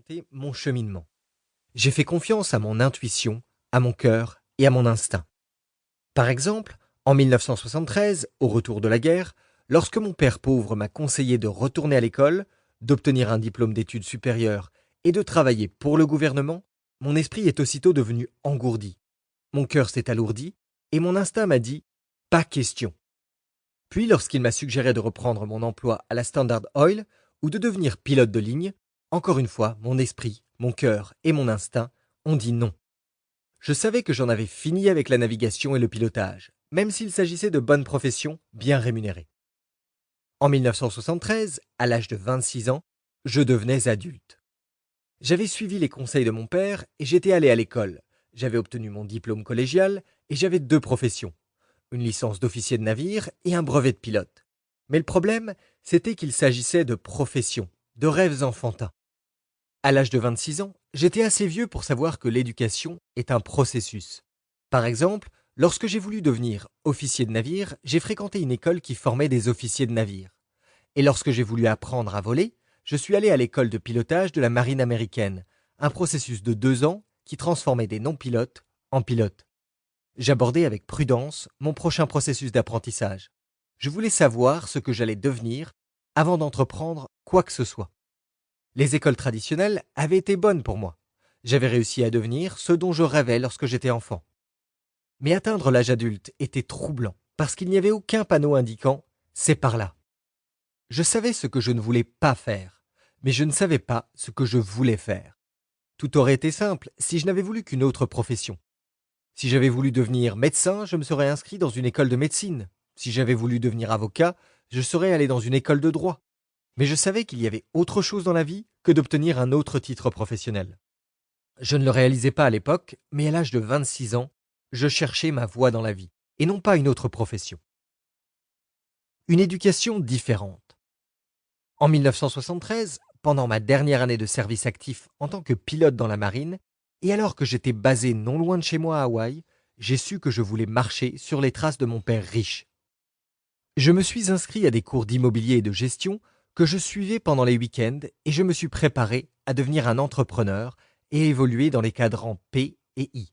raconter mon cheminement. J'ai fait confiance à mon intuition, à mon cœur et à mon instinct. Par exemple, en 1973, au retour de la guerre, lorsque mon père pauvre m'a conseillé de retourner à l'école, d'obtenir un diplôme d'études supérieures et de travailler pour le gouvernement, mon esprit est aussitôt devenu engourdi. Mon cœur s'est alourdi et mon instinct m'a dit « pas question ». Puis lorsqu'il m'a suggéré de reprendre mon emploi à la Standard Oil ou de devenir pilote de ligne, encore une fois, mon esprit, mon cœur et mon instinct ont dit non. Je savais que j'en avais fini avec la navigation et le pilotage, même s'il s'agissait de bonnes professions bien rémunérées. En 1973, à l'âge de 26 ans, je devenais adulte. J'avais suivi les conseils de mon père et j'étais allé à l'école. J'avais obtenu mon diplôme collégial et j'avais 2 professions, une licence d'officier de navire et un brevet de pilote. Mais le problème, c'était qu'il s'agissait de professions, de rêves enfantins. À l'âge de 26 ans, j'étais assez vieux pour savoir que l'éducation est un processus. Par exemple, lorsque j'ai voulu devenir officier de navire, j'ai fréquenté une école qui formait des officiers de navire. Et lorsque j'ai voulu apprendre à voler, je suis allé à l'école de pilotage de la marine américaine, un processus de 2 ans qui transformait des non-pilotes en pilotes. J'abordais avec prudence mon prochain processus d'apprentissage. Je voulais savoir ce que j'allais devenir avant d'entreprendre quoi que ce soit. Les écoles traditionnelles avaient été bonnes pour moi. J'avais réussi à devenir ce dont je rêvais lorsque j'étais enfant. Mais atteindre l'âge adulte était troublant parce qu'il n'y avait aucun panneau indiquant « c'est par là ». Je savais ce que je ne voulais pas faire, mais je ne savais pas ce que je voulais faire. Tout aurait été simple si je n'avais voulu qu'une autre profession. Si j'avais voulu devenir médecin, je me serais inscrit dans une école de médecine. Si j'avais voulu devenir avocat, je serais allé dans une école de droit. Mais je savais qu'il y avait autre chose dans la vie que d'obtenir un autre titre professionnel. Je ne le réalisais pas à l'époque, mais à l'âge de 26 ans, je cherchais ma voie dans la vie, et non pas une autre profession. Une éducation différente. En 1973, pendant ma dernière année de service actif en tant que pilote dans la marine, et alors que j'étais basé non loin de chez moi à Hawaï, j'ai su que je voulais marcher sur les traces de mon père riche. Je me suis inscrit à des cours d'immobilier et de gestion que je suivais pendant les week-ends et je me suis préparé à devenir un entrepreneur et évoluer dans les cadrans P et I.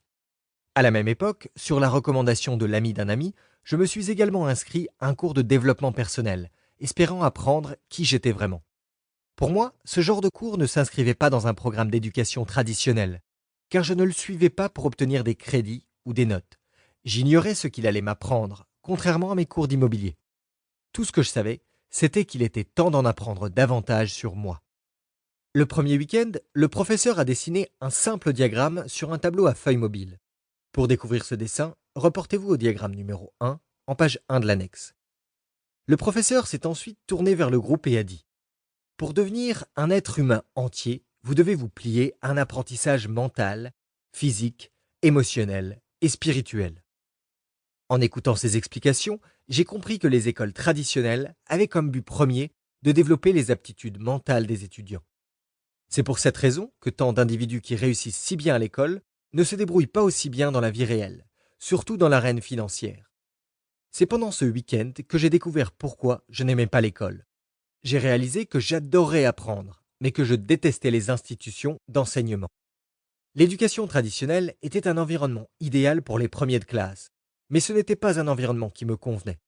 À la même époque, sur la recommandation de l'ami d'un ami, je me suis également inscrit à un cours de développement personnel, espérant apprendre qui j'étais vraiment. Pour moi, ce genre de cours ne s'inscrivait pas dans un programme d'éducation traditionnel, car je ne le suivais pas pour obtenir des crédits ou des notes. J'ignorais ce qu'il allait m'apprendre, contrairement à mes cours d'immobilier. Tout ce que je savais, c'était qu'il était temps d'en apprendre davantage sur moi. Le premier week-end, le professeur a dessiné un simple diagramme sur un tableau à feuilles mobiles. Pour découvrir ce dessin, reportez-vous au diagramme numéro 1, en page 1 de l'annexe. Le professeur s'est ensuite tourné vers le groupe et a dit « Pour devenir un être humain entier, vous devez vous plier à un apprentissage mental, physique, émotionnel et spirituel. » En écoutant ces explications, j'ai compris que les écoles traditionnelles avaient comme but premier de développer les aptitudes mentales des étudiants. C'est pour cette raison que tant d'individus qui réussissent si bien à l'école ne se débrouillent pas aussi bien dans la vie réelle, surtout dans l'arène financière. C'est pendant ce week-end que j'ai découvert pourquoi je n'aimais pas l'école. J'ai réalisé que j'adorais apprendre, mais que je détestais les institutions d'enseignement. L'éducation traditionnelle était un environnement idéal pour les premiers de classe, mais ce n'était pas un environnement qui me convenait.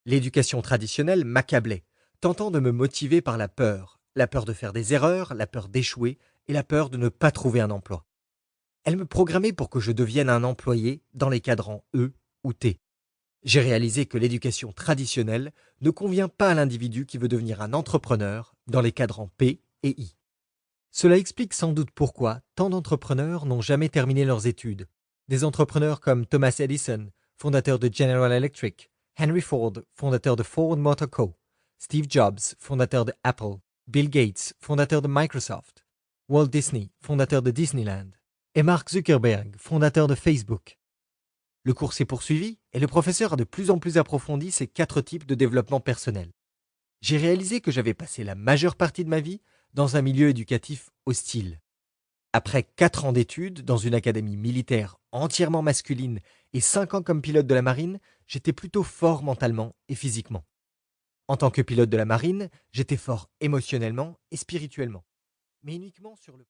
L'éducation traditionnelle m'accablait, tentant de me motiver par la peur de faire des erreurs, la peur d'échouer et la peur de ne pas trouver un emploi. Elle me programmait pour que je devienne un employé dans les cadrans E ou T. J'ai réalisé que l'éducation traditionnelle ne convient pas à l'individu qui veut devenir un entrepreneur dans les cadrans P et I. Cela explique sans doute pourquoi tant d'entrepreneurs n'ont jamais terminé leurs études. Des entrepreneurs comme Thomas Edison, fondateur de General Electric, Henry Ford, fondateur de Ford Motor Co., Steve Jobs, fondateur de Apple, Bill Gates, fondateur de Microsoft, Walt Disney, fondateur de Disneyland, et Mark Zuckerberg, fondateur de Facebook. Le cours s'est poursuivi et le professeur a de plus en plus approfondi ces 4 types de développement personnel. J'ai réalisé que j'avais passé la majeure partie de ma vie dans un milieu éducatif hostile. Après 4 ans d'études dans une académie militaire entièrement masculine et 5 ans comme pilote de la marine, j'étais plutôt fort mentalement et physiquement. En tant que pilote de la marine, j'étais fort émotionnellement et spirituellement, mais uniquement sur le